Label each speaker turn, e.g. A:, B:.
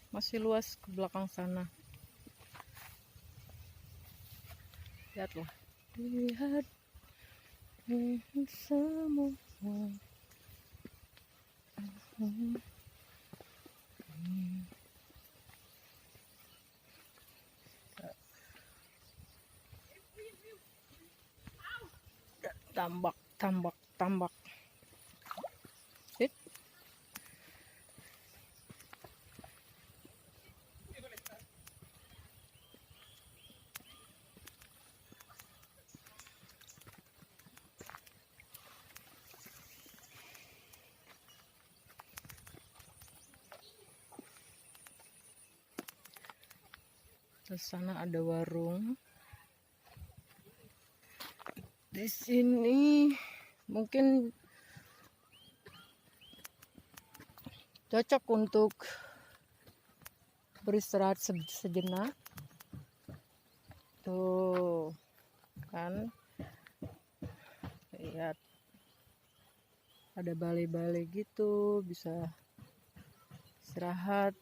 A: masih luas ke belakang sana. Lihatlah, lihat semua. Tambak, tambak, tambak. Sit. Di sana ada warung. Di sini mungkin cocok untuk beristirahat sejenak. Tuh kan, lihat ada balai-balai gitu, bisa istirahat.